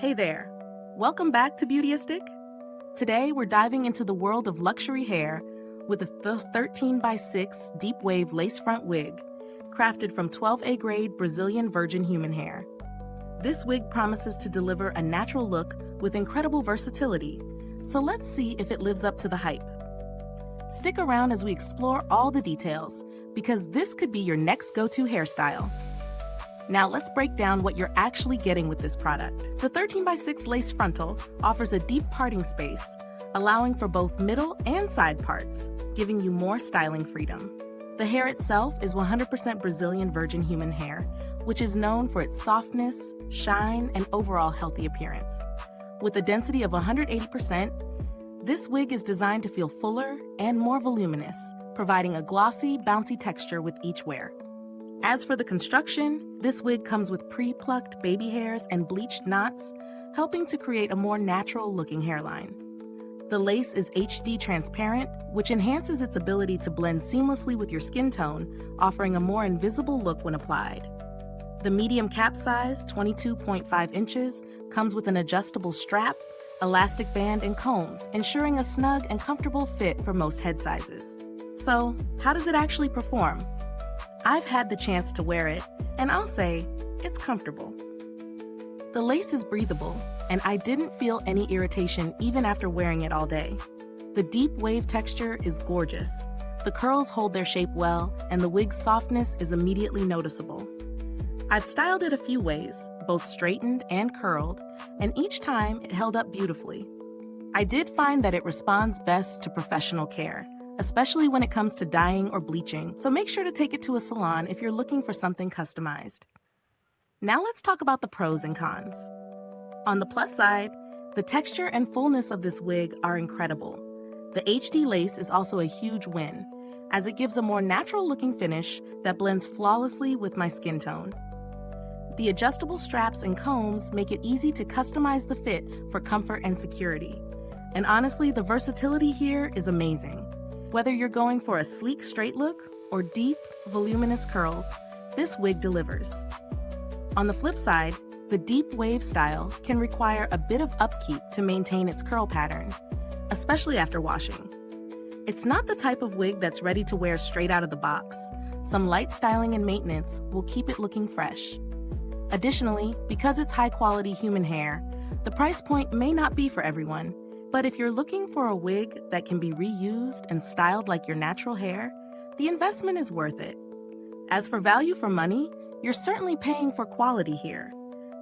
Hey there! Welcome back to Beautyistic. Today we're diving into the world of luxury hair with a 13x6 deep wave lace front wig crafted from 12A grade Brazilian virgin human hair. This wig promises to deliver a natural look with incredible versatility, so let's see if it lives up to the hype. Stick around as we explore all the details, because this could be your next go-to hairstyle. Now let's break down what you're actually getting with this product. The 13x6 lace frontal offers a deep parting space, allowing for both middle and side parts, giving you more styling freedom. The hair itself is 100% Brazilian virgin human hair, which is known for its softness, shine, and overall healthy appearance. With a density of 180%, this wig is designed to feel fuller and more voluminous, providing a glossy, bouncy texture with each wear. As for the construction, this wig comes with pre-plucked baby hairs and bleached knots, helping to create a more natural-looking hairline. The lace is HD transparent, which enhances its ability to blend seamlessly with your skin tone, offering a more invisible look when applied. The medium cap size, 22.5 inches, comes with an adjustable strap, elastic band, and combs, ensuring a snug and comfortable fit for most head sizes. So, how does it actually perform? I've had the chance to wear it, and I'll say, it's comfortable. The lace is breathable, and I didn't feel any irritation even after wearing it all day. The deep wave texture is gorgeous. The curls hold their shape well, and the wig's softness is immediately noticeable. I've styled it a few ways, both straightened and curled, and each time it held up beautifully. I did find that it responds best to professional care, especially when it comes to dyeing or bleaching, so make sure to take it to a salon if you're looking for something customized. Now let's talk about the pros and cons. On the plus side, the texture and fullness of this wig are incredible. The HD lace is also a huge win, as it gives a more natural-looking finish that blends flawlessly with my skin tone. The adjustable straps and combs make it easy to customize the fit for comfort and security. And honestly, the versatility here is amazing. Whether you're going for a sleek straight look or deep, voluminous curls, this wig delivers. On the flip side, the deep wave style can require a bit of upkeep to maintain its curl pattern, especially after washing. It's not the type of wig that's ready to wear straight out of the box. Some light styling and maintenance will keep it looking fresh. Additionally, because it's high-quality human hair, the price point may not be for everyone, but if you're looking for a wig that can be reused and styled like your natural hair, the investment is worth it. As for value for money, you're certainly paying for quality here.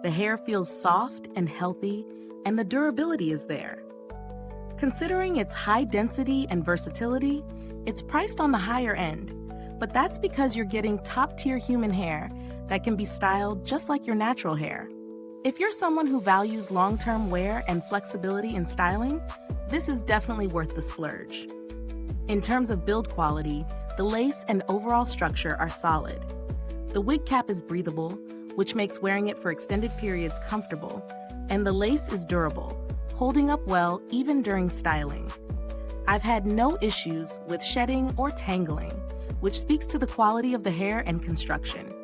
The hair feels soft and healthy, and the durability is there. Considering its high density and versatility, it's priced on the higher end, but that's because you're getting top-tier human hair that can be styled just like your natural hair. If you're someone who values long-term wear and flexibility in styling, this is definitely worth the splurge. In terms of build quality, the lace and overall structure are solid. The wig cap is breathable, which makes wearing it for extended periods comfortable, and the lace is durable, holding up well even during styling. I've had no issues with shedding or tangling, which speaks to the quality of the hair and construction.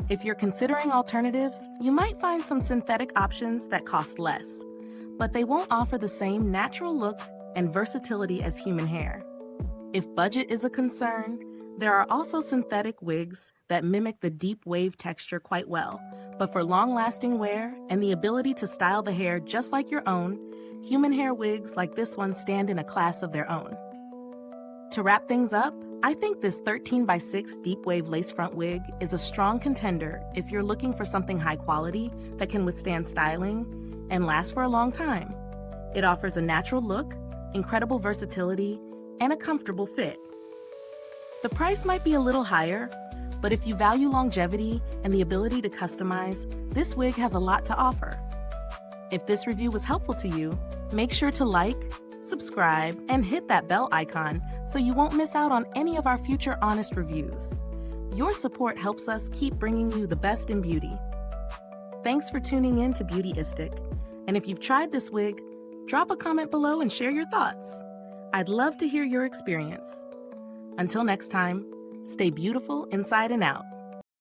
If you're considering alternatives, you might find some synthetic options that cost less, but they won't offer the same natural look and versatility as human hair. If budget is a concern, there are also synthetic wigs that mimic the deep wave texture quite well, but for long-lasting wear and the ability to style the hair just like your own, human hair wigs like this one stand in a class of their own. To wrap things up, I think this 13x6 deep wave lace front wig is a strong contender if you're looking for something high quality that can withstand styling and last for a long time. It offers a natural look, incredible versatility, and a comfortable fit. The price might be a little higher, but if you value longevity and the ability to customize, this wig has a lot to offer. If this review was helpful to you, make sure to like, subscribe, and hit that bell icon so you won't miss out on any of our future honest reviews. Your support helps us keep bringing you the best in beauty. Thanks for tuning in to Beautyistic, and if you've tried this wig, drop a comment below and share your thoughts. I'd love to hear your experience. Until next time, stay beautiful inside and out.